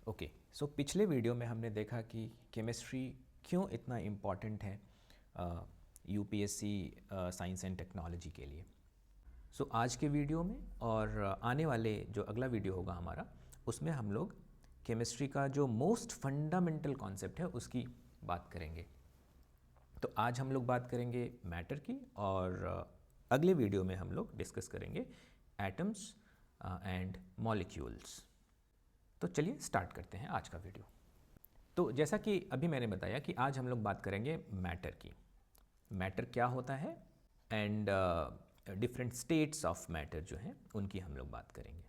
Okay, सो पिछले video में हमने देखा कि केमिस्ट्री क्यों इतना इम्पॉर्टेंट है यूपीएससी साइंस एंड टेक्नोलॉजी के लिए। सो आज के वीडियो में और आने वाले जो अगला वीडियो होगा हमारा, उसमें हम लोग केमिस्ट्री का जो मोस्ट फंडामेंटल कॉन्सेप्ट है उसकी बात करेंगे। तो आज हम लोग बात करेंगे मैटर की, और अगले वीडियो में हम लोग डिस्कस करेंगे एटम्स एंड मॉलिक्यूल्स। तो चलिए स्टार्ट करते हैं आज का वीडियो। तो जैसा कि अभी मैंने बताया कि आज हम लोग बात करेंगे मैटर की। मैटर क्या होता है and different states of matter जो हैं उनकी हम लोग बात करेंगे।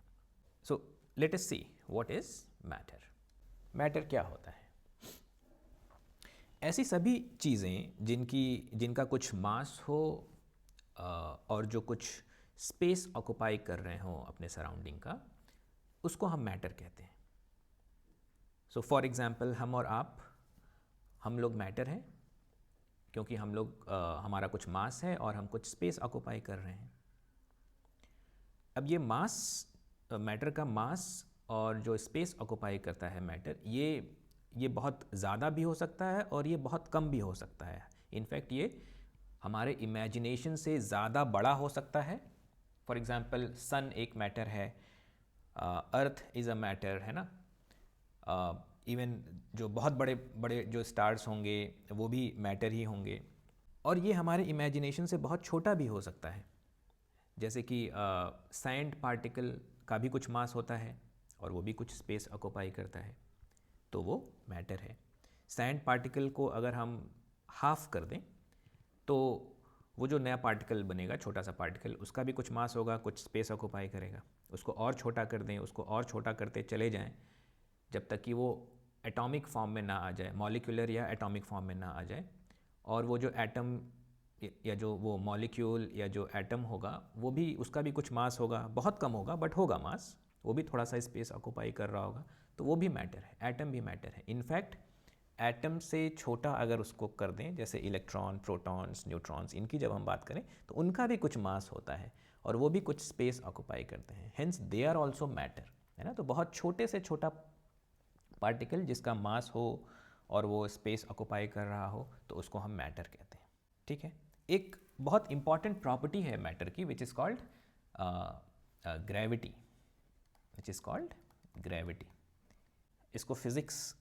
So let us see what is matter. Matter क्या होता है? ऐसी सभी चीज़ें जिनका कुछ मास हो और जो कुछ स्पेस ऑक्युपाई कर रहे हों अपने सराउंडिंग का, उसको हम मैटर कहते हैं। सो फॉर एग्ज़ाम्पल हम लोग मैटर हैं क्योंकि हमारा कुछ मास है और हम कुछ स्पेस ऑक्युपाई कर रहे हैं। अब ये मैटर का मास और जो स्पेस ऑक्युपाई करता है मैटर, ये बहुत ज़्यादा भी हो सकता है और ये बहुत कम भी हो सकता है। इनफैक्ट ये हमारे इमेजिनेशन से ज़्यादा बड़ा हो सकता है। फॉर एग्ज़ाम्पल सन एक मैटर है, अर्थ इज़ अ मैटर, है ना। इवन जो बहुत बड़े बड़े जो स्टार्स होंगे वो भी मैटर ही होंगे। और ये हमारे इमेजिनेशन से बहुत छोटा भी हो सकता है। जैसे कि सैंड पार्टिकल का भी कुछ मास होता है और वो भी कुछ स्पेस ऑक्युपाई करता है, तो वो मैटर है। सैंड पार्टिकल को अगर हम हाफ कर दें तो वो जो नया पार्टिकल बनेगा, छोटा सा पार्टिकल, उसका भी कुछ मास होगा, कुछ स्पेस ऑक्युपाई करेगा। उसको और छोटा कर दें, उसको और छोटा करते चले जाएं जब तक कि वो एटॉमिक फॉर्म में ना आ जाए, मॉलिक्यूलर या एटॉमिक फॉर्म में ना आ जाए। और वो जो एटम या जो वो मॉलिक्यूल या जो एटम होगा वो भी, उसका भी कुछ मास होगा, बहुत कम होगा बट होगा मास, वो भी थोड़ा सा स्पेस ऑक्युपाई कर रहा होगा, तो वो भी मैटर है। एटम भी मैटर है। इनफैक्ट एटम से छोटा अगर उसको कर दें, जैसे इलेक्ट्रॉन, प्रोटॉन्स, न्यूट्रॉन्स, इनकी जब हम बात करें तो उनका भी कुछ मास होता है और वो भी कुछ स्पेस ऑक्युपाई करते हैं। Hence they are also matter, है ना। तो बहुत छोटे से छोटा पार्टिकल जिसका मास हो और वो स्पेस ऑक्युपाई कर रहा हो, तो उसको हम मैटर कहते हैं। ठीक है। एक बहुत इंपॉर्टेंट प्रॉपर्टी है मैटर की, which is called gravity. Which is called gravity. इसको फिज़िक्स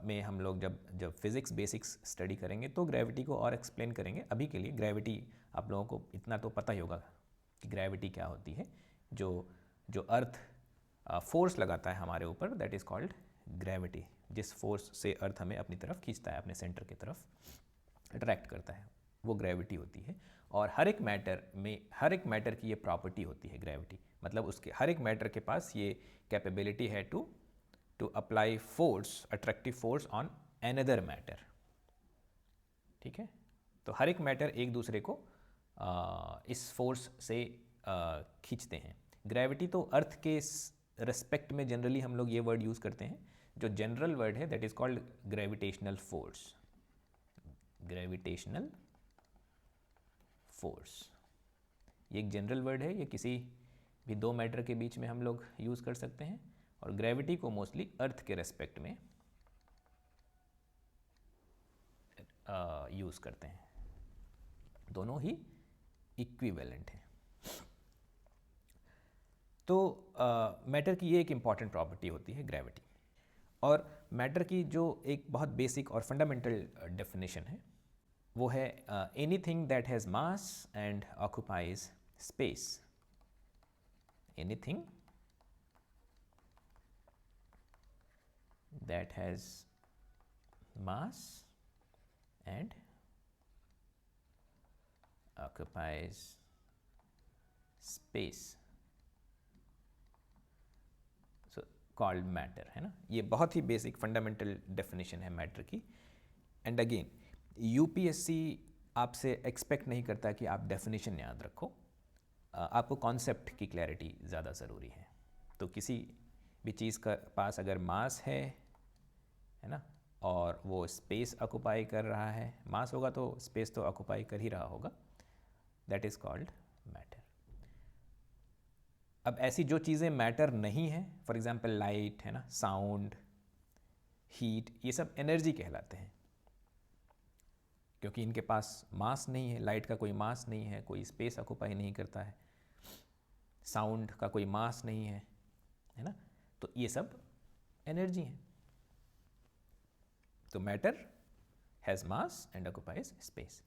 में हम लोग जब फिज़िक्स बेसिक्स स्टडी करेंगे तो ग्रेविटी को और एक्सप्लेन करेंगे। अभी के लिए ग्रेविटी आप लोगों को इतना तो पता ही होगा कि ग्रेविटी क्या होती है। जो जो अर्थ फोर्स लगाता है हमारे ऊपर, दैट इज़ कॉल्ड ग्रेविटी। जिस फोर्स से अर्थ हमें अपनी तरफ खींचता है, अपने सेंटर की तरफ अट्रैक्ट करता है, वो ग्रेविटी होती है। और हर एक मैटर की ये प्रॉपर्टी होती है ग्रेविटी। मतलब उसके हर एक मैटर के पास ये कैपेबिलिटी है to apply force, attractive force on another matter. ठीक है। तो हर एक मैटर एक दूसरे को इस फोर्स से खींचते हैं। ग्रेविटी तो अर्थ के रेस्पेक्ट में जनरली हम लोग ये वर्ड यूज़ करते हैं। जो जनरल वर्ड है that is called gravitational force. Gravitational force ये एक जनरल वर्ड है। ये किसी भी दो मैटर के बीच में हम लोग यूज़ कर सकते हैं। और ग्रेविटी को मोस्टली अर्थ के रेस्पेक्ट में यूज़ करते हैं। दोनों ही इक्विवेलेंट हैं। तो मैटर की ये एक इम्पॉर्टेंट प्रॉपर्टी होती है ग्रेविटी। और मैटर की जो एक बहुत बेसिक और फंडामेंटल डेफिनेशन है वो है anything that has mass and occupies space. Anything that has mass and occupies space, so called matter, है ना। ये बहुत ही बेसिक फंडामेंटल डेफिनेशन है मैटर की। एंड अगेन यूपीएससी आपसे एक्सपेक्ट नहीं करता कि आप डेफिनेशन याद रखो, आपको कॉन्सेप्ट की क्लैरिटी ज़्यादा ज़रूरी है। तो किसी भी चीज़ का पास अगर मास है ना, और वो स्पेस ऑक्युपाई कर रहा है, मास होगा तो स्पेस तो ऑक्युपाई कर ही रहा होगा, दैट इज़ कॉल्ड मैटर। अब ऐसी जो चीज़ें मैटर नहीं है, फॉर एग्जांपल लाइट, है ना, साउंड, हीट, ये सब एनर्जी कहलाते हैं, क्योंकि इनके पास मास नहीं है, लाइट का कोई मास नहीं है, कोई स्पेस ऑक्यूपाई नहीं करता है, साउंड का कोई मास नहीं है ना, तो ये सब एनर्जी हैं। तो matter has mass and occupies space.